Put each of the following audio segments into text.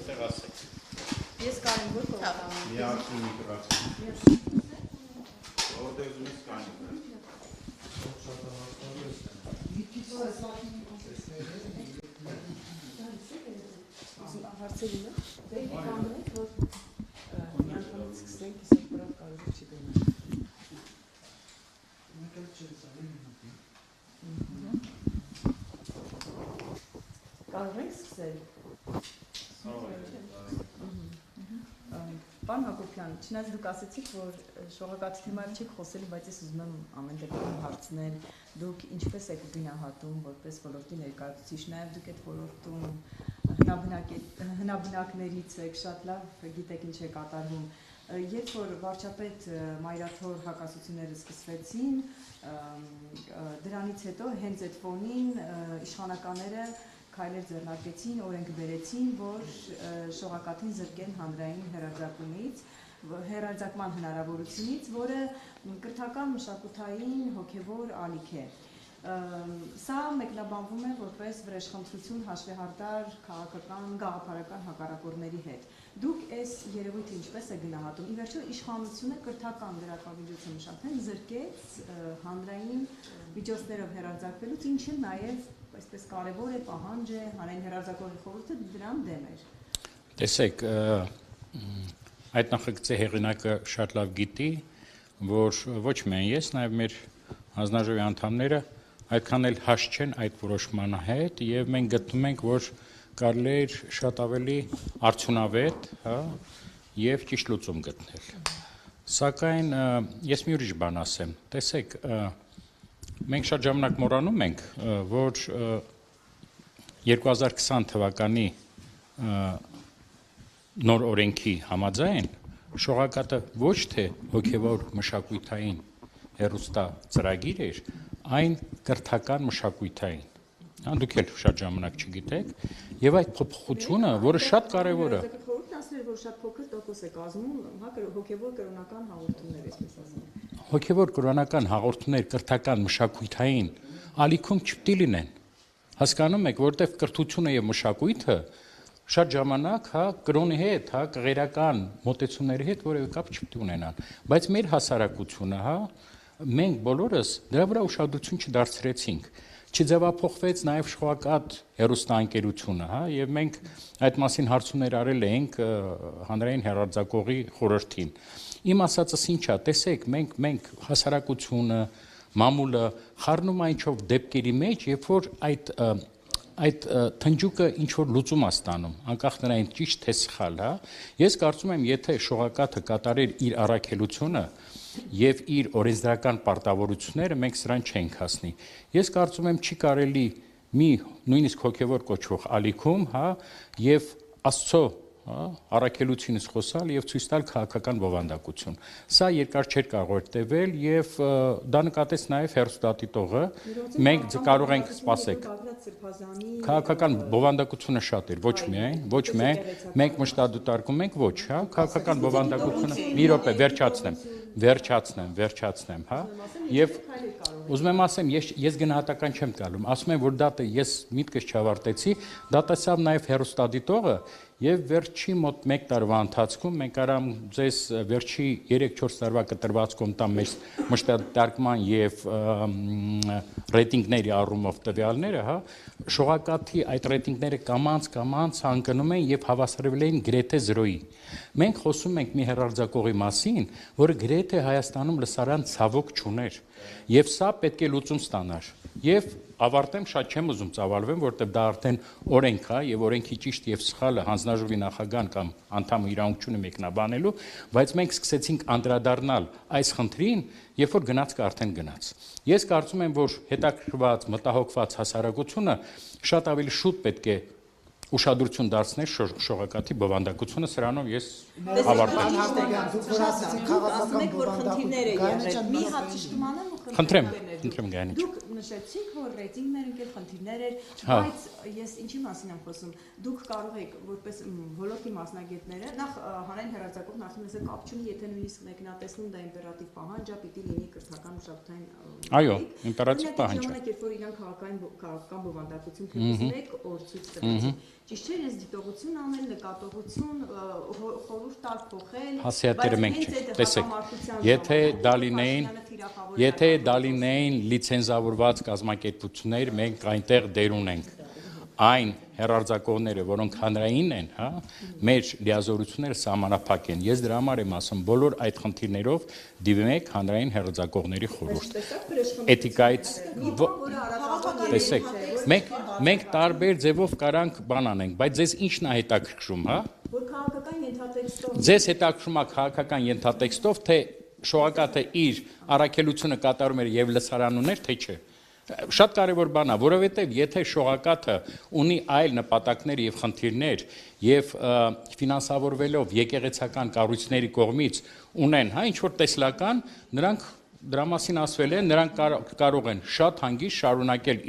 այդտեղ ասեք։ Ես կարեմ որ կողմ։ Միացնի միկրոֆոն։ Որտեղ ուզում ես կանի։ Հարցերին է։ Դե կամենեք որ միանգամից սկսենք, իսկ բրավ կարող չի դնել։ Կարող ենք սկսել։ Պարոն Հակոբյան, չնայած դուք ասացիք, որ շողակաթի թեմայով չեք խոսել, բայց ես ուզում եմ ամեն դեպքում հարցնել, դուք ինչպես եք գնահատում որպես ոլորտի ներկայացուցիչ, նաև դուք այդ ոլորտում հնաբնակներից եք, շատ լավ գիտեք ինչ է կատարվում։ Երբ որ վարչապետ Մայրաթոր հակասությունները սկսվեցին, դրանից հետո հենց այդ ֆոնին իշխանականները քայլեր ձեռնարկեցին, օրենք բերեցին, որ շողակաթին զրկեն հանրային հեռարձակման հնարավորությունից, որը կրթական մշակութային հոգևոր ալիք է։ Սա մեկնաբանվում է որպես վրեժխնդրություն հաշվեհարդար քաղաքական գաղափարական հակառակորդների հետ։ Դուք այս երևույթը ինչպես եք գնահատում։ Ի վերջո իշխանությունը կրթական գրականության մշակութային զրկեց հանրային միջոցներով հեռարձակվելուց, ինչը նաև այսպես կարևոր է, պահանջ է, հանրային հեռարձակողի խորհուրդը դրան դեմ էր։ Տեսեք, այդ նախագծի հեղինակը շատ լավ գիտի, որ ոչ միայն ես, նաև մեր հանձնաժողովի անդամները այդքան էլ հաշ չեն այդ որոշմանը հետ, եւ մենք գտնում ենք, որ կարելի է շատ ավելի արդյունավետ, եւ ճիշտ լուծում գտնել։ Սակայն ես մի ուրիշ բան ասեմ, տեսեք, մենք շատ ժամանակ մոռանում ենք, որ 2020 թվականի նոր օրենքի համաձայն շողակաթը ոչ թե հոգևոր մշակութային հեռուստա ծրագիր էր, այն կրթական մշակութային։ Դուք էլ շատ ժամանակ չգիտեք, եւ այդ փոփոխությունը, որը շատ կարեւոր է։ Որ շատ փոքր տոկոս է կազմում հոգևոր կրոնական հաղորդումներ, այսպես ասեմ։ Հոգևոր կրոնական հաղորդումներ կրթական մշակութային ալիքում չպետք է լինեն։ Հասկանում եք, որտեղ կրթությունը եւ մշակույթը շատ ժամանակ, կրոնի հետ, կղերական մոտեցումների հետ որևէ կապ չպետք է ունենան, բայց մեր հասարակությունը, մենք բոլորս դրա վրա ուշադրություն չդարձրեցինք։ Չձևափոխվեց նաև շողակաթ հեռուստաընկերությունը, եւ մենք այդ մասին հարցումներ արել ենք հանրային հեռարձակողի խորհրդին։ Իմ ասածս ինչ է, տեսեք, մենք հասարակությունը, մամուլը խառնում այն ինչ-որ դեպքերի մեջ, երբ որ այդ թնջուկը ինչ-որ լուծում է ստանում, անկախ նրանից ճիշտ թե սխալ, Ես կարծում եմ, եթե շողակաթը կատարեր իր առաքելությունը եւ իր օրենսդրական պարտավորությունները, մենք սրան չենք հասնի։ Ես կարծում եմ, չի կարելի մի նույնիսկ հոգևոր կոչվող ալիքում, եւ Աստծո առաքելությունից խոսալ եւ ցույց տալ քաղաքական բովանդակություն։ Սա երկար չէր կարող տևել եւ դա նկատեց նաեւ հեռուստադիտողը։ Մենք կարող ենք սպասեք։ Քաղաքական բովանդակությունը շատ էր, ոչ միայն, մենք մշտադիտարկում ենք, ոչ, քաղաքական բովանդակությունը, մի րոպե, վերջացնեմ, եւ ուզում եմ ասեմ, ես գնահատական չեմ տալու, ասում եմ, որ դատը ես միտքս չավարտեցի, դա տեսավ նաեւ հեռուստադիտողը եւ վերջի մոտ 1 տարվա ընթացքում մենք արամ ձեզ վերջի 3-4 տարվա կտրվածքում տամ մեր մշտադիտարկման եւ ռեյտինգների առումով տվյալները, շողակաթի այդ ռեյտինգները կամած հանգնում են եւ հավասարվել են գրեթե 0-ի։ Մենք խոսում ենք մի հեռարձակողի մասին, որը գրեթե Հայաստանում լսարան ցավոք չուներ, եւ սա պետք է լուծում ստանար։ Եվ ավարտեմ, շատ չեմ ուզում ծավալվեմ, որտեղ դա արդեն օրենք է եւ օրենքի ճիշտ եւ սխալը հանձնաժողովի նախագահան կամ անդամը իրավունք չունի մեկնաբանելու, բայց մենք սկսեցինք անդրադառնալ այս խնդրին, երբ որ գնացքը արդեն գնաց։ Ես կարծում եմ, որ հետաքրքրված, մտահոգված հասարակությունը շատ ավելի շուտ պետք է ուշադրություն դարձնել շողակաթի բովանդակությունը, սրանով ես ավարտեմ։ Ասում եք, որ խնդիրներ է եղել։ Մի հատ ճշտմանամ ու խնդրեմ գայնիչ։ Դուք նշեցիք, որ ռեյտինգները ընկել խնդիրներ էր, բայց ես ինչի մասին եմ խոսում։ Դուք կարող եք որպես ոլորտի մասնագետները նախ հանրային հեռարձակող նախնեսը կապ չունի, եթե նույնիսկ մեկնատեսնում դա իմպերատիվ պահանջ է, պիտի լինի կրթական մշակութային։ Այո, իմպերատիվ պահանջ է։ Ժամանակ երբ որ իրենք քաղաքական բովանդակություն թեկուզ մեկ օր ցույց տվեցին։ Ճիշտ չէ, ես դիտողություն անել, նկատողություն, խորհուրդ տալ փոխել, հասիատերը մենք չենք, տեսեք, եթե դա լինեին լիցենզավորված կազմակերպություններ, մենք այնտեղ դեր ունենք։ Այն հեռարձակողները, որոնք հանրային են, հա, մեր լիազորությունները սահմանափակ են։ Ես դրա համար եմ ասում, բոլոր այդ խնդիրներով դիմեք հանրային հեռարձակողների խորհուրդ։ Էթիկայից տեսեք, մենք տարբեր ձևով կարանք բան անենք, բայց ձեզ ի՞նչն է հետաքրքրում, հա։ Որ քաղաքական ենթատեքստով։ Ձեզ հետաքրքրում է քաղաքական ենթատեքստով, թե շողակաթը իր առաքելությունը կատարում էր եւ լսարան ուներ, թե չէ։ Շատ կարևոր բան է, որովհետև եթե շողակաթը ունի այլ նպատակներ եւ խնդիրներ եւ ֆինանսավորվելով եկեղեցական կառույցների կողմից ունեն, հա, ինչ որ տեսլական, նրանք դրա մասին ասվել են, նրանք կարող են շատ հանգիստ շարունակել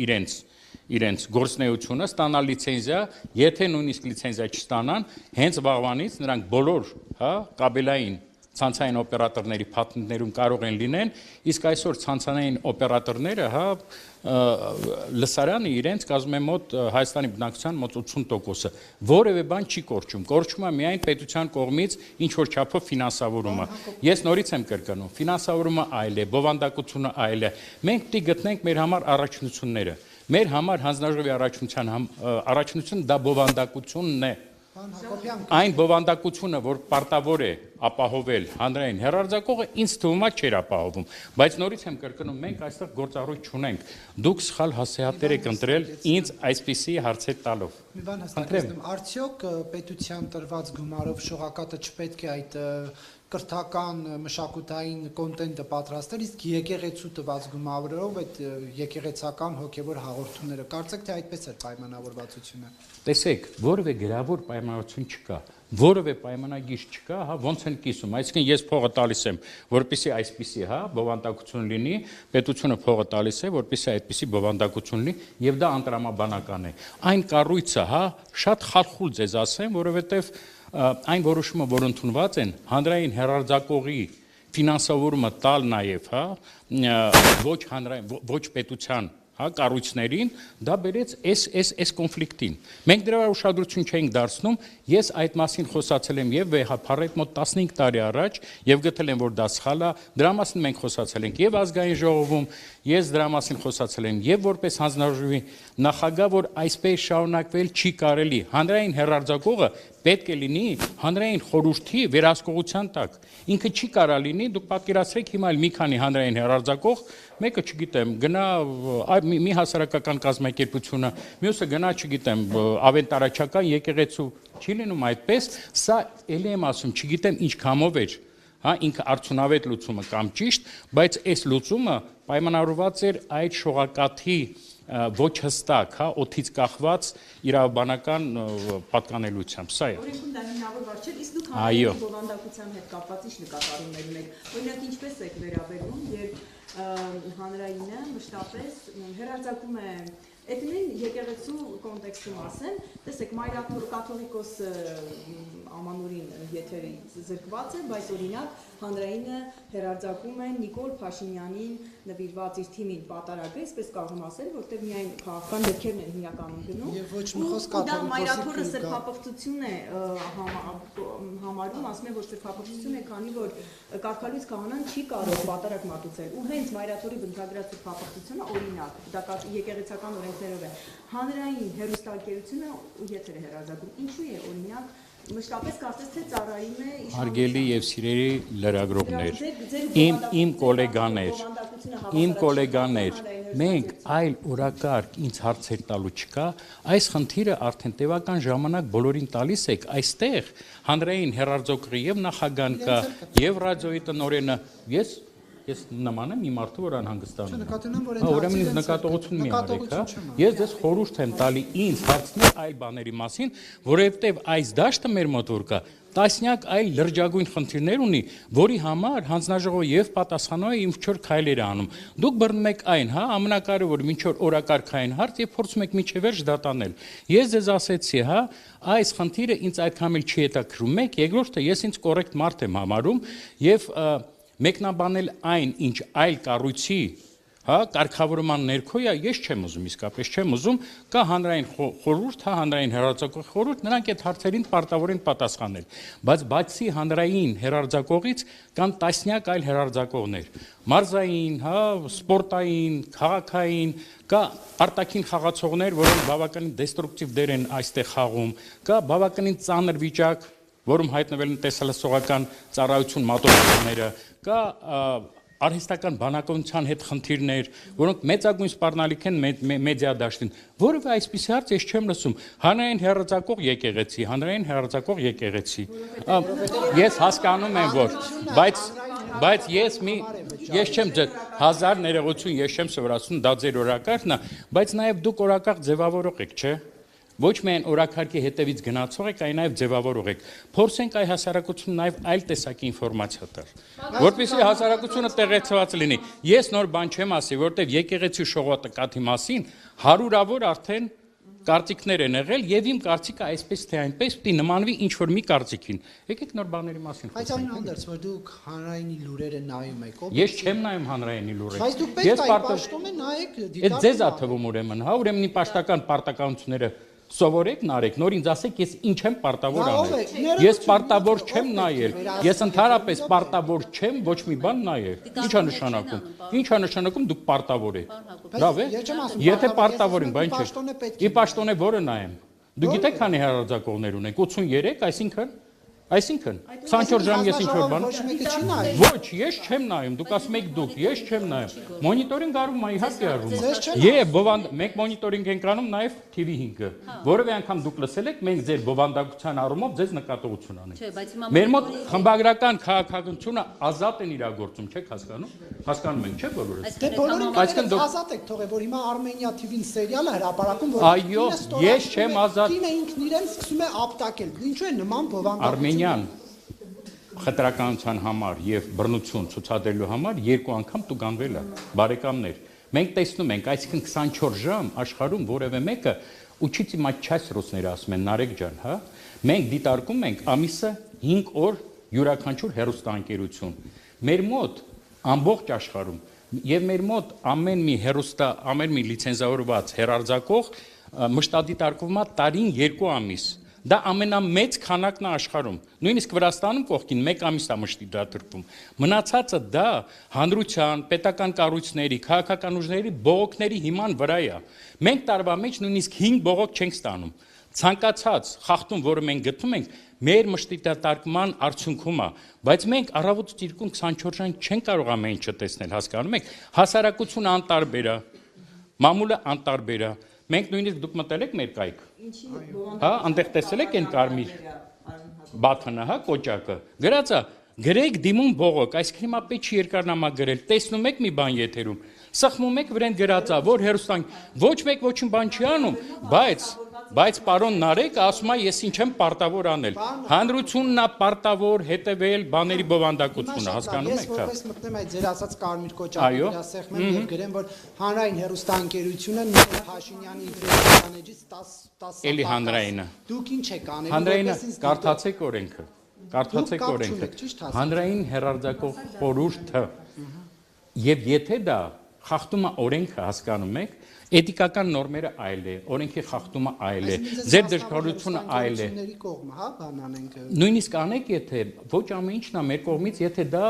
իրենց գործունեությունը, ստանալ լիցենզիա, եթե նույնիսկ լիցենզիա չստանան, հենց վաղվանից նրանք բոլոր, հա, կաբելային ցանցային օպերատորների փաթեթներում կարող են լինեն, իսկ այսօր ցանցային օպերատորները, հա, լսարանը իրենց կազմում է մոտ Հայաստանի բնակչության մոտ 80%-ը, որևէ բան չի կորչում, կորչում է միայն պետության կողմից ինչ որ չափով ֆինանսավորումը։ Ես նորից եմ կրկնում, ֆինանսավորումը այլ է, բովանդակությունը այլ է։ Մենք պիտի գտնենք մեր համար առաջնությունները։ Մեր համար հանձնաժողովի առաջնությունը դա բովանդակությունն է։ Այն բովանդակությունը, որ պարտավոր է ապահովել հանրային հեռարձակողը, ինձ թվում է չէր ապահովում, բայց նորից եմ կրկնում, մենք այստեղ գործառույթ չունենք, դուք սխալ հասարակներ եք ընտրել ինձ այսպիսի հարցեր տալով։ Մի բան հստակեցնում, արդյոք պետության տրված գումարով շողակաթը չպետք է այդ կրթական մշակութային կոնտենտը պատրաստել, իսկ եկեղեցու տված գումարով այդ եկեղեցական հոգևոր հաղորդումները, կարծեք թե այդպես էր պայմանավորվածությունը։ Տեսեք, որևէ գրավոր պայմանավորություն չկա, որևէ պայմանագիր չկա, հա, ոնց են կիսում, այսինքն ես փողը տալիս եմ, որպեսզի այսպիսի, հա, բովանդակություն լինի, պետությունը փողը տալիս է, որպեսզի այդպիսի բովանդակություն լինի, եւ դա անտրամաբանական է։ Այն կառույցը, հա, շատ խալխուլ ձեզ ասեմ, որովհետեւ այն որոշումը, որ ընդունված են, հանրային հեռարձակողի ֆինանսավորումը տալ նաև, հա, ոչ պետության, հա, կառույցներին, դա բերեց այս կոնֆլիկտին։ Մենք դրա ուշադրություն չենք դարձնում, ես այդ մասին խոսացել եմ եւ վեհափառետ մոտ 15 տարի առաջ եւ գտել եմ, որ դա սխալ է, դրա մասին մենք խոսացել ենք եւ ազգային ժողովում, ես դրա մասին խոսացել եմ եւ որպես հանձնաժողովի նախագահ, որ այսպես շարունակվել չի կարելի։ Հանրային հեռարձակողը պետք է լինի հանրային խորհրդի վերահսկողության տակ։ Ինքը չի կարա լինի, դուք պատկերացրեք հիմա մի քանի հանրային հեռարձակող, մեկը չգիտեմ, գնա մի հասարակական կազմակերպությունը, մյուսը գնա, չգիտեմ, ավետարաչական եկեղեցու, չի լինում այդպես, սա էլի եմ ասում, չգիտեմ ինչ կամով էր, հա, ինքը արդյունավետ լուծումը կամ ճիշտ, բայց այս լուծումը պայմանավորված էր այդ շողակաթի ոչ հստակ, հա, օդից կախված իրավաբանական պատկանելությամբ, սա է։ Օրենքում դա հիմնավոր բառ չէ, իսկ դուք հանրային բովանդակության հետ կապված ինչ նկատառումներ ունեք։ Օրինակ ինչպես եք վերաբերվում, երբ հանրայինը մշտապես հեռարձակում է Էդնին եկեղեցու կոնտեքստում ասեմ, տեսեք, Մայրաթոր կաթողիկոս ամանորին եթերից զրկված է, բայց օրինակ հանրայինը հեռարձակում է Նիկոլ Փաշինյանին նվիրված իր թիմին պատարագը, այսպես կարող եմ ասել, որտեղ միայն քաղաքական դեպքերն են հիմնականում գնում։ Եվ ոչ մի խոսք կաթողիկոսի Մայրաթորը սրբապղծություն է համարում, ասում է, որ սրբապղծություն է, քանի որ կարգալույց քահանան չի կարող պատարագ մատուցել։ Ու հենց Մայրաթորի բնութագրած սրբապղծությունը օրինակ, դա եկեղեցական օրենքներով է։ Հանրային հեռուստաընկերությունը եթեր է հեռարձակում։ Ինչու է օրինակ մշտապես կարծես թե ծառայում է Հարգելի եւ սիրելի լրագրողներ, իմ գոլեգաներ, մենք այլ օրակարգ ինձ հարցեր տալու չկա, այս խնդիրը արդեն տևական ժամանակ բոլորին տալիս եք, այստեղ հանրային հեռարձակողի եւ նախագահան կա, եւ ռադիոյի տնօրենը, Ես նման եմ մի մարդու, որ անհանգստանում եմ։ Նկատի ունեմ, որ Ուրեմն ինձ նկատողություն մի արեք, հա։ Ես ձեզ խորհուրդ եմ տալի ինձ հարցնել այլ բաների մասին, որովհետև այս դաշտը մեր մոտ որ կա, տասնյակ այլ լրջագույն խնդիրներ ունի, որի համար հանձնաժողովը եւ պատասխանողը ինչ որ քայլեր է անում։ Դուք բռնում եք այն, հա, ամենակարևորը ինչ որ օրակարգային հարց եւ փորձում եք միջև վերջ դատանել։ Ես ձեզ ասեցի, հա, այս խնդիրը ինձ այդքան էլ չի հետաքրում։ Մեկ, երկրորդը ես ինձ կոռեկտ մարդ եմ համարում եւ մեկնաբանել այն, ինչ այլ կառույցի, հա, կարգավորման ներքո է, ես չեմ ուզում, իսկապես չեմ ուզում, կա հանրային խորհուրդ, հա, հանրային հեռարձակող խորհուրդ, նրանք այդ հարցերին պարտավոր են պատասխանել, բայց բացի հանրային հեռարձակողից կան տասնյակ այլ հեռարձակողներ, մարզային, հա, սպորտային, քաղաքային, կա արտաքին խաղացողներ, որոնք բավականին դեստրուկտիվ դեր են այստեղ խաղում, կա բավականին ծանր վիճակ, որում հայտնվել են տեսահոլովակական ծառայություն մատուցողները, կա արհեստական բանականության հետ խնդիրներ, որոնք մեծագույն սպառնալիք են մեդիա դաշտին։ Որովհետև այսպիսի հարց ես չեմ լսում։ Հանրային հեռարձակող եկեղեցի, հանրային հեռարձակող եկեղեցի։ Ես հասկանում եմ, որ, բայց ես չեմ ձեր հազար ներողություն, ես չեմ սովորացնում, դա ձեր օրակարգն է, բայց նաև դուք օրակարգ ձևավորող եք, չէ՞։ Ոչ միայն օրակարգի հետևից գնացող եք, այլ նաև ձևավորող եք։ Փորձենք այ հասարակությունը նաև այլ տեսակի ինֆորմացիա տալ, որպեսզի հասարակությունը տեղեկացված լինի։ Ես նոր բան չեմ ասի, որտեղ եկեղեցի շողոտակաթի մասին հարյուրավոր արդեն կարծիքներ են եղել եւ իմ կարծիքը այսպես թե այնպես պիտի նմանվի ինչ որ մի կարծիքին։ Եկեք նոր բաների մասին Բայց այնուհանդերձ որ դուք հանրայինի լուրերը նայում եք, Ես չեմ նայում հանրայինի լուրերը։ Բայց դուք պետք է պաշտում եք նայեք դիտարկում։ Այդ ձեզ է թվում ուրեմն, հա, ուրեմն ի պաշտական պարտականությունները սովորեք նարեք, նոր ինձ ասեք ես ինչ եմ պարտավոր անել։ Ես պարտավոր չեմ նայել։ Ես ընդհանրապես պարտավոր չեմ ոչ մի բան նայել։ Ինչ է նշանակում։ Ինչ է նշանակում դուք պարտավոր եք։ Լավ է։ Եթե պարտավոր եք, բան չէ։ Ի պաշտոնե որը նայեմ։ Դուք գիտեք քանի հեռարձակողներ ունենք 83, այսինքն 24 ժամ ես ինչ որ բան։ Ոչ, ես չեմ նայում, դուք ասում եք դուք, ես չեմ նայում։ Մոնիտորինգ արվում է, իհարկե արվում է։ Եվ մենք մոնիտորինգ ենք անում նաև TV5-ը, որովհետև անգամ դուք լսել եք, մենք ձեր բովանդակության առումով ձեզ նկատողություն անենք։ Մեր մոտ խմբագրական քաղաքականությունը ազատ են իրագործում, չեք հասկանում։ Հասկանում եք, չէ՞ բոլորը։ Դե բոլորին ազատ եք թողել, որ հիմա Armenia TV-ն սերիալը հրապարակում որ Այո, ես չեմ ազատ։ Կինը ինքն իրեն սկսում է ապտակել։ Ինչու է նման բովանդակություն։ Խտրականության համար եւ բռնություն ցուցադրելու համար երկու անգամ տուգանվել է բարեկամներ մենք տեսնում ենք այսինքն 24 ժամ աշխարհում որևէ մեկը учите мать часть ռուսները ասում են Նարեկ ջան հա մենք դիտարկում ենք ամիսը 5 օր յուրաքանչյուր հեռուստաընկերություն մեր մոտ ամբողջ աշխարհում եւ մեր մոտ ամեն մի լիցենզավորված հեռարձակող մշտադիտարկվում է տարին 2 ամիս Դա ամենամեծ քանակն է աշխարհում։ Նույնիսկ Վրաստանում կողքին 1 ամիս է մշտի դատարկվում։ Մնացածը դա հանրության, պետական կառույցների, քաղաքական ուժերի բողոքների հիման վրա է։ Մենք տարվա մեջ նույնիսկ 5 բողոք չենք ստանում։ Ցանկացած խախտում, որը մենք գտնում ենք, մեր մշտի դատարկման արդյունքում է, բայց մենք առավոտ 24 ժամ չենք կարող ամեն ինչը տեսնել, հասկանում եք։ Հասարակությունը անտարբեր է, մամուլը անտարբեր է։ Մենք նույնիսկ դուք մտել եք մեր կայք։ Հա, այնտեղ տեսել եք այն կարմիր բաթանը, հա, կոճակը։ Գրած է, գրեք դիմում բողոք, այսինքն հիմա պետք չի երկարնամա գրել։ Տեսնում եք մի բան եթերում։ Սխմում եք վրան գրած է, որ հերոստան ոչ մեկ ոչինչ բան չի անում, բայց պարոն Նարեկը ասում է ես ինչ եմ պարտավոր անել։ Հանրությունն է պարտավոր հետևել բաների բովանդակությունը, հասկանում եք, հա։ Ես որպես մտնեմ այդ ձեր ասած կարմիր կոճակը դասեղմեմ եւ գրեմ, որ հանրային հեռուստաընկերությունը Նիկոլ Փաշինյանի իդեալիստանեջից 10 Էլի հանրայինը։ Դուք ինչ եք անել։ Հանրայինը կարդացեք օրենքը։ Կարդացեք օրենքը։ Հանրային հեռարձակող խորհուրդը։ Եվ եթե դա խախտում է օրենքը, հասկանում եք, Էթիկական նորմերը այլ է, օրենքի խախտումը այլ է, ձեր դժգոհությունը այլ է։ Նույնիսկ անեք, եթե ոչ ամեն ինչն է մեր կողմից, եթե դա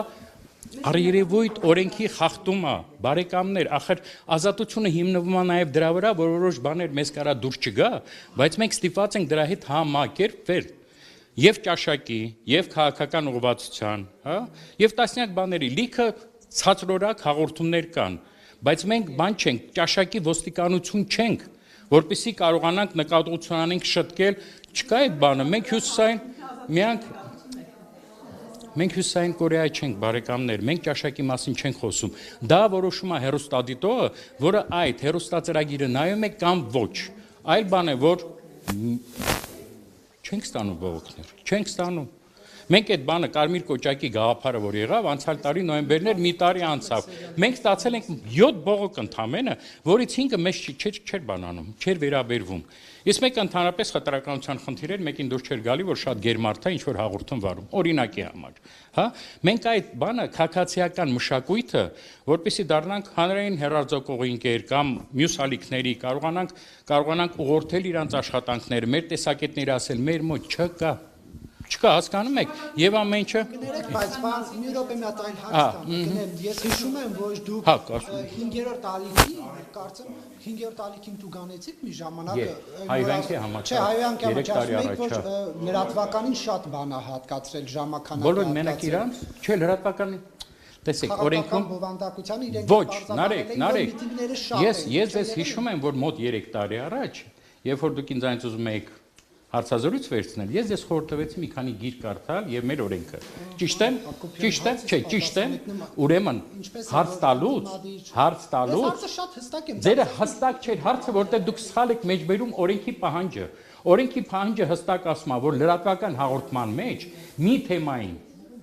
առերևույթ օրենքի խախտում է, բարեկամներ, ախր ազատությունը հիմնվում է նաև դրա վրա, որ որոշ բաներ մեզ կարա դուրս չգա, բայց մենք ստիպված ենք դրա հետ համակերպվել։ Եվ ճաշակի, եւ քաղաքական ուղղվածության, հա, եւ տասնյակ բաների լիքը ցածրորակ հաղորդումներ կան։ Բայց մենք բան չենք, ճաշակի ոստիկանություն չենք, որպեսզի կարողանանք նկատողություն անենք շտկել, չկա այդ բանը, մենք հյուսիսային Մենք Հյուսիսային Կորեայի չենք բարեկամներ, մենք ճաշակի մասին չենք խոսում։ Դա որոշում է հեռուստադիտողը, որը այդ հեռուստածրագիրը նայում է կամ ոչ։ Այլ բան է, որ չենք ստանում բողոքներ, չենք ստանում։ Մենք այդ բանը Կարմիր կոճակի գաղափարը որ եղավ, անցյալ տարի նոյեմբերն էր, մի տարի անցավ։ Մենք ստացել ենք 7 բողոք ընդամենը, որից 5-ը մեզ չէր բանանում, չէր վերաբերվում։ Իսկ մեկ ընդհանրապես խտրականության խնդիր էր, մեկին դուր չէր գալի, որ շատ գերմարդ է, ինչ որ հաղորդում վարում, օրինակի համար, հա։ Մենք այդ բանը քաղաքացիական մշակույթը, որպեսզի դառնանք հանրային հեռարձակողի ընկեր կամ մյուս ալիքների, կարողանանք ուղղորդել իրանց աշխատանքները, մեր տեսակետները ասել, մեր մոտ չկա։ Չկա, հասկանում եք, եւ ամեն ինչը Կներեք, բայց մի րոպե մի հատ այլ հարց կնեմ, ես հիշում եմ, որ դուք 5-րդ ալիքի, կարծեմ 5-րդ ալիքին դուք անեցիք մի ժամանակ Հայվանքի համար։ Չէ, Հայվանքի համար, ասում եք, որ լրատվականին շատ բան է հատկացրել ժամանականակը։ Բոլոր մենակ իրանց, չէ, լրատվականին տեսեք, օրենքում բովանդակության իրենք ոչ, նարեկ, ես ձեզ հիշում եմ, որ մոտ 3 տարի առաջ, երբ որ դուք ինձ այնց ուզում եք հարցազրույց վերցնել, ես ձեզ խորհուրդ տվեցի մի քանի գիր կարդալ եւ մեր օրենքը։ Ճիշտ եմ, չէ, ճիշտ եմ։ Ուրեմն հարց տալուց հարցը շատ հստակ եմ։ ձերը հստակ չէր հարցը, որտեղ դուք սխալ եք մեջբերում օրենքի պահանջը։ Օրենքի պահանջը հստակ ասում է, որ լրատվական հաղորդման մեջ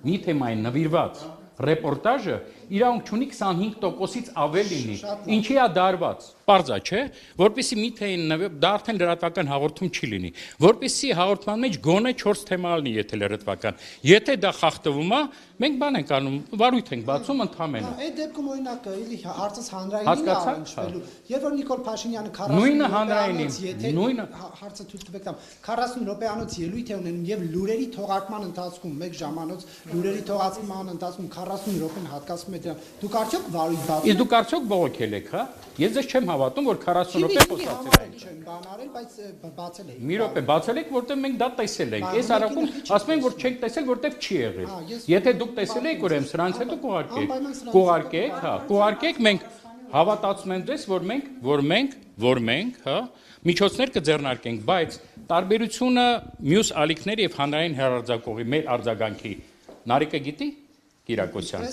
մի թեմային նվիրված ռեպորտաժը իրավունք ունի 25%-ից ավել լինի։ Ինչի է դարված։ Պարզ է, չէ՞, որպեսզի մի թեին դա արդեն լրատվական հաղորդում չի լինի։ Որպեսզի հաղորդման մեջ գոնե 4 թեմա լինի, եթե լրատվական։ Եթե դա խախտվում է, մենք բան ենք անում, վարույթ ենք բացում ընդհանրապես։ Այդ դեպքում օրինակ էլի հարցս հանրայինին է առնչվելու։ Երբ որ Նիկոլ Փաշինյանը 40 նույնը հանրայինին, նույնը հարցը թույլ տվեք տամ 40 րոպեանոց ելույթ է ունենում եւ լուրերի թողարկման ընթացքում 1 ժամանոց լուրերի թողարկման ընթացքում 40 րոպեն հատկացվում է դրան։ Դուք արդյոք վարույթ բացում եք։ Իսկ դուք արդյոք բողոքել եք, հա։ Ես ձեզ չեմ հավատում, որ 40 րոպե խոսացել եք։ Չեմ բանարել, բայց բացել եք։ Մի րոպե բացել եք, որտեղ մենք դա տեսել ենք։ Այս արագում ասում են, որ չեք տեսել, որտեղ չի եղել։ Եթե դուք տեսել եք, ուրեմն սրանց հետո կուղարկեք, հա, կուղարկեք, մենք հավատացում ենք ձեզ, որ մենք, հա, միջոցներ կձեռնարկենք, բայց տարբերությունը մյուս ալիքների եւ հանրային հեռարձակողի մեր արձագանքի Նարեկը գիտի Կիրակոսյան։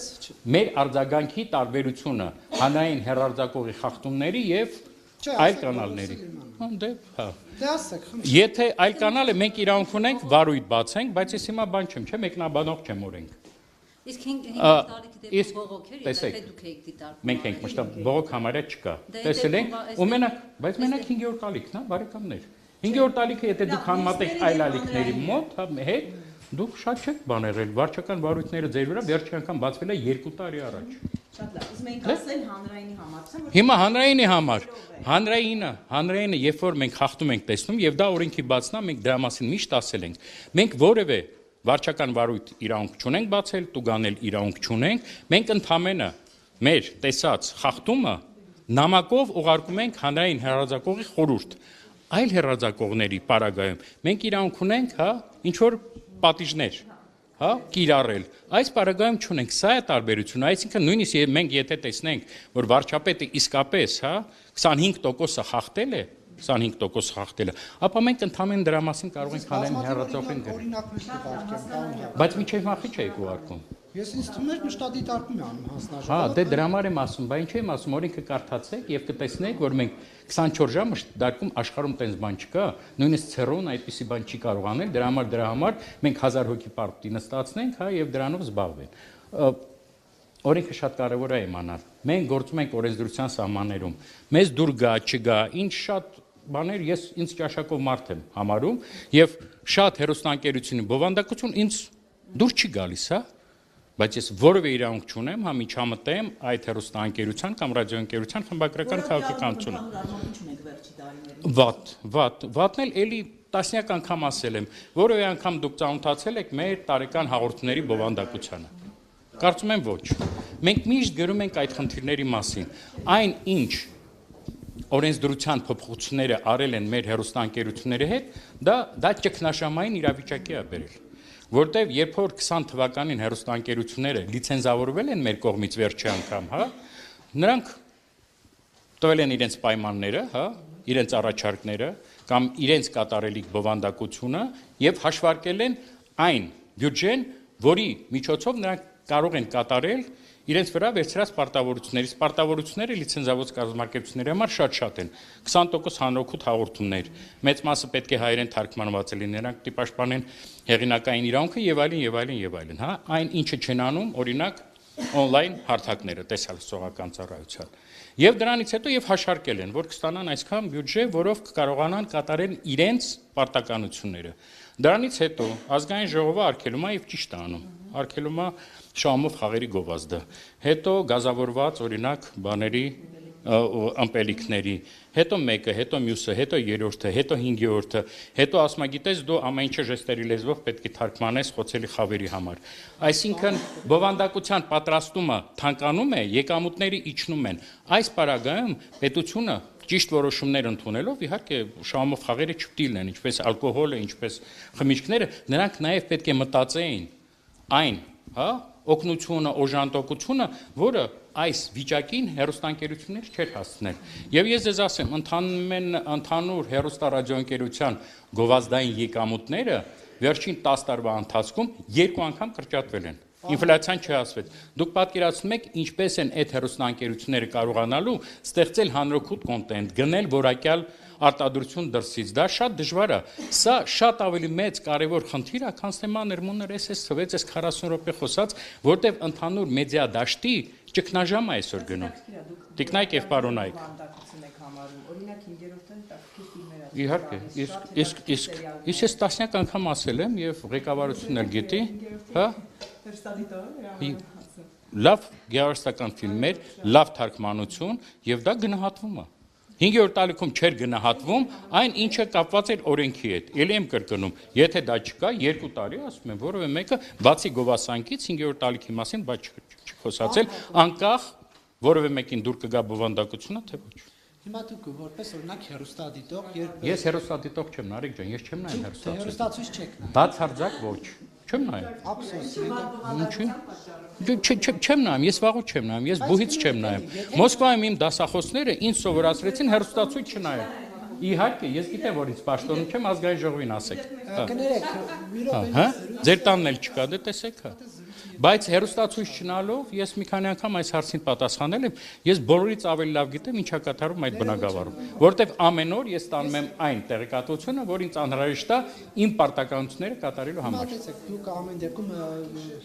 Մեր արձագանքի տարբերությունը հանրային հեռարձակողի խախտումների եւ այլ կանալների։ Հա։ Դե ասեք, Եթե այլ կանալ է մենք իրավունք ունենք վարույթ բացենք, բայց ես հիմա բան չեմ, չէ, մեկնաբանող չեմ օրենք։ Իսկ 5 տարիքի դեպքում բողոքեր տեսեք, եթե դուք եք դիտարկում։ մենք ենք մշտապես բողոք համարյա չկա։ Տեսել ենք, ու մենակ, բայց մենակ 5-րդ ալիքն է, բարեկամներ։ 5-րդ ալիքը եթե դուք համատեք այլ ալիքների մոտ, հա, հետ դուք շատ չեք բան եղել, վարչական վարույթները ձեր վրա վերջի անգամ բացվել է 2 տարի առաջ։ Շատ լավ, իսկ մենք ասել հանրայինի համար, Հիմա հանրայինի համար, հանրայինը, երբ որ մենք խախտում ենք տեսնում եւ դա օրենքի բացնա, մենք դրա մասին միշտ ասել ենք։ Մենք որևէ վարչական վարույթ իրավունք չունենք բացել, տուգանել իրավունք չունենք, մենք ընդամենը մեր տեսած խախտումը նամակով ուղարկում ենք հանրային հեռարձակողի խորհուրդ։ Այլ հեռարձակողների պարագայում մենք իրավունք ունենք, հա, ինչ որ պատիժներ, հա, կիրառել։ Այս պարագայում չունենք, սա է տարբերությունը, այսինքն նույնիսկ մենք եթե տեսնենք, որ վարչապետը իսկապես, հա, 25%-ը խախտել է, 25% խախտելը, ապա մենք ընդհանրեն դրա մասին կարող ենք հանրային հեռարձակողին գրել։ Բայց միջև մախի չէիք ուղարկում։ Ես ինձ թվում էր մշտադիտարկում եմ անում հանձնաժողովը։ Հա, դե դրա համար եմ ասում, բայց ինչ եմ ասում, օրենքը կարդացեք եւ կտեսնեք, որ մենք 24 ժամ մշտադիտարկում աշխարհում տենց բան չկա, նույնիսկ ցերոն այդպիսի բան չի կարող անել, դրա համար մենք 1000 հոգի պարտի նստացնենք, հա, եւ դրանով զբաղվեն։ Օրենքը շատ կարեւոր է իմանալ։ Մենք գործում ենք օրենսդրության սահմաններում։ Մեզ դուր գա, չգա, ինչ շատ բաներ ես ինձ ճաշակով մարդ եմ համարում եւ շատ հերոստանգերությունի բովանդակություն ինձ դուր չի գալիս, հա, բայց ես որևէ իրավունք չունեմ, հա, միջամտեմ այդ հերոստանգերության կամ ռադիոընկերության խմբագրական քաղաքականությունը։ Վատն էլ էլի տասնյակ անգամ ասել եմ, որևէ անգամ դուք ծանոթացել եք մեր տարեկան հաղորդումների բովանդակությանը։ Կարծում եմ ոչ։ Մենք միշտ գրում ենք այդ խնդիրների մասին։ Այն ինչ օրենսդրության փոփոխությունները արել են մեր հեռուստաընկերությունների հետ, դա ճգնաժամային իրավիճակի է բերել։ Որտեւ երբ որ 20 թվականին հեռուստաընկերությունները լիցենզավորվել են մեր կողմից վերջի անգամ, հա, նրանք տվել են իրենց պայմանները, հա, իրենց առաջարկները կամ իրենց կատարելիք բովանդակությունը եւ հաշվարկել են այն բյուջեն, որի միջոցով նրանք կարող են կատարել իրենց վրա վերցրած պարտավորությունները լիցենզավորված կազմակերպությունների համար շատ են 20% հանրօգուտ հաղորդումներ մեծ մասը պետք է հայերեն թարգմանված լինի նրանք պիտի պաշտպանեն հեղինակային իրավունքը եւ այլն հա այն ինչը չեն անում օրինակ on-line հարթակները տեսալ սոցիալական ծառայության եւ դրանից հետո եւ հաշարկել են որ կստանան այսքան բյուջե որով կկարողանան կատարել իրենց պարտականությունները դրանից հետո ազգային ժողովը արգելում է եւ ճիշտ է անում արգելում է շահումով խաղերի գովազդը հետո գազավորված օրինակ բաների ըմպելիքների հետո մեկը հետո մյուսը հետո երրորդը հետո հինգերորդը հետո ասում գիտես դու ամեն ինչը ժեստերի լեզվով պետք է թարգմանես խոցելի խավերի համար այսինքն բովանդակության պատրաստումը թանկանում է եկամուտները իջնում են այս պարագայում պետությունը ճիշտ որոշումներ ընդունելով իհարկե շահումով խաղերը չպետք է լինեն ինչպես ալկոհոլը ինչպես խմիչքները նրանք նաև պետք է մտածեին այն հա օգնությունը օժանդակությունը որը այս վիճակին հեռուստաընկերություններ չէր հասցնել եւ ես ձեզ ասեմ ընդհանուր հեռուստարադիոընկերության գովազդային եկամուտները վերջին 10 տարվա ընթացքում 2 անգամ կրճատվել են ինֆլյացիան չհասվեց դուք պատկերացնում եք ինչպես են այդ հեռուստաընկերությունները կարողանալու ստեղծել հանրօգուտ կոնտենտ գնել որակյալ արտադրություն դրսից դա շատ դժվար է սա շատ ավելի մեծ կարևոր խնդիր է քան թե մաներմուներ SS թվեց այս 40 րոպե խոսած որտեվ ընդհանուր մեդիա դաշտի ճգնաժամ է այսօր գնում տիկնայք եւ պարոնայք օրինակ 5-րդն տակի ֆիլմերը իհարկե իսկ ես տասնյակ անգամ ասել եմ եւ ղեկավարությունն էլ գիտի հա լավ գեղարվեստական ֆիլմեր լավ թարգմանություն եւ դա գնահատվում է 5-րդ տարիքում չէր գնահատվում այն ինչը կապված էր օրենքի հետ ելի եմ կրկնում եթե դա չկա 2 տարի ասում եմ որովե մեկը բացի գովասանքից 5-րդ տարիքի մասին բայց չխոսացել անկախ որովե մեկին դուր կգա բովանդակությունը թե ոչ Հիմա դուք որպես օրինակ հեռուստադիտող երբ ես հեռուստադիտող չեմ Նարեկ ջան ես չեմ նայում հեռուստացույց չեք նայում բացարձակ ոչ չեմ նայում ինչի չեմ նայում ես վաղուց չեմ նայում ես բուհից չեմ նայում Մոսկվայում իմ դասախոսները ինձ սովորացրեցին հեռուստացույց չնայել իհարկե ես գիտեմ որ ինձ պաշտոնում չեմ ազգային ժողովին ասեք կներեք մի րոպե հա ձեր տանն էլ չկա դե տեսեք հա բայց հեռուստացույց չնալով ես մի քանի անգամ այս հարցին պատասխանել եմ ես բոլորից ավելի լավ գիտեմ ինչա կատարվում այդ բնակավարում որտեվ ամեն օր ես ստանում եմ այն տեղեկատվությունը որ ինձ անհրաժեշտ է իմ պարտականությունները կատարելու համար Մտածեք դուք ամեն դեպքում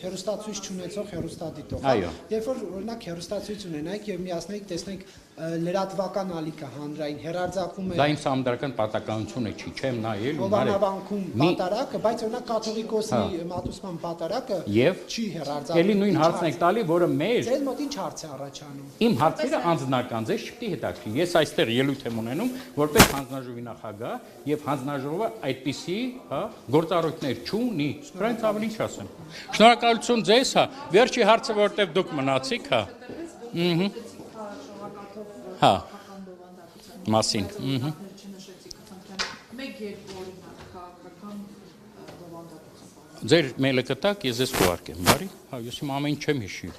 հեռուստացույց չունեցող հեռուստադիտող Այո երբ որ օրինակ հեռուստացույց ունենայիք եւ միացնեիք տեսնենք լրատվական ալիքը հանրային հերարձակվում է դա իմ համադրական պարտականությունը չի չեմ նայել Հովանավանքում պատարակը բայց օրինակ կաթողիկոսի մատուցման պատարակը չի հերարձակվում Էլի նույն հարցն եք տալի որը մեր Ձեր մոտ ինչ հարց է առաջանում Իմ հարցերը անձնական ձեզ չպետք է հետաքրքրի ես այստեղ ելույթ եմ ունենում որպես հանձնաժողովի նախագահ եւ հանձնաժողովը այդպիսի հա գործառույթներ չունի դրանից ավելի ինչ ասեմ Շնորհակալություն ձեզ հա վերջի հարցը որտեվ դուք մնացիք հա Հա մասին Ձեր մեյլը կտակ ես ես կուղարկեմ բարի հա ես իմ ամեն ինչ չեմ հիշի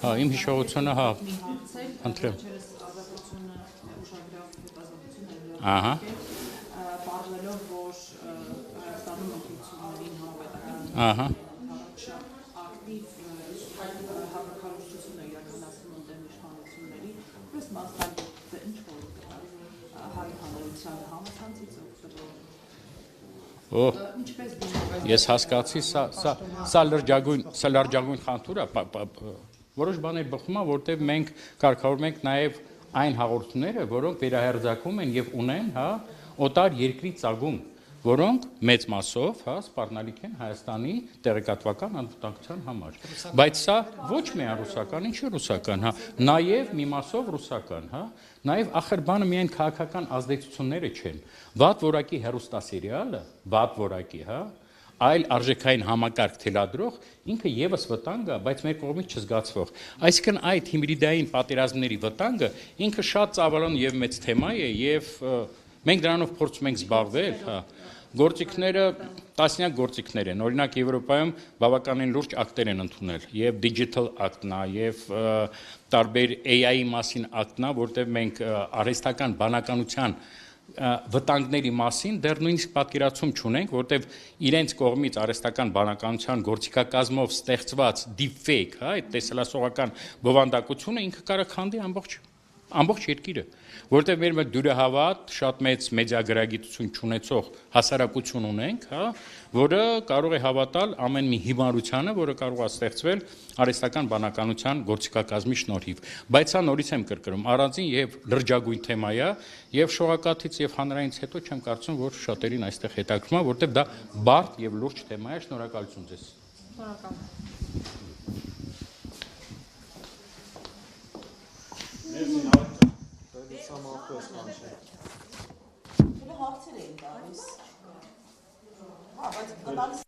հա իմ հիշողությունը հա ընտրեմ ահա Պարզելով որ Հայաստանում ընտրություններին համապետական ահա ակտիվ հավաքարարությունը իրականացնում ընդդեմ իշխանությունների plus մասնագետ ինչ որ հայ հանրության համացանցից ինչպես Ես հասկացի սա լրջագույն խնդիր է որոշ բաներ բխում է որտեղ մենք կարգավորում ենք նաև այն հաղորդումները որոնք վերահերձակվում են եւ ունեն հա օտար երկրի ծագում որոնք մեծ մասով հա սպառնալիք են Հայաստանի տեղեկատվական անվտանգության համար բայց սա ոչ միայն ռուսական ինչի ռուսական հա նաև մի մասով ռուսական հա նաև ախր բանը միայն քաղաքական ազդեցությունները չեն վատ որակի հեռուստասերիալը վատ որակի հա այլ արժեքային համակարգ թելադրող ինքը եւս վտանգ է, բայց մեր կողմից չզգացվող։ Այսինքն այդ հիբրիդային պատերազմների վտանգը ինքը շատ ծավալուն եւ մեծ թեմա է եւ մենք դրանով փորձում ենք զբաղվել, հա։ Գործիքները տասնյակ գործիքներ են։ Օրինակ Եվրոպայում բավականին լուրջ ակտեր են ընդունել եւ digital act-ն է եւ տարբեր AI-ի մասին ակտն է, որտեղ մենք արհեստական բանականության վտանգների մասին դեռ նույնիսկ պատկերացում չունենք, որտեղ իրենց կողմից արհեստական բանականության գործիքակազմով ստեղծված deepfake, հա, այդ տեսլասողական բովանդակությունը ինքը կարող քանդի ամբողջ երկիրը, որտեղ մեր մոտ դյուրահավատ շատ մեծ մեդիագրագիտություն ունեցող հասարակություն ունենք, հա, որը կարող է հավատալ ամեն մի հիմարությանը, որը կարող է ստեղծվել արհեստական բանականության գործիքակազմի շնորհիվ։ Բայց սա նորից եմ կրկնում, առանձին եւ լրջագույն թեմա է, եւ շողակաթից եւ հանրայինից հետո չեմ կարծում, որ շատերին այստեղ հետաքրքրում է, որտեղ դա բարդ եւ լուրջ թեմա է։ Շնորհակալություն ձեզ։ Հարցեր էին տալիս։ Հա, բայց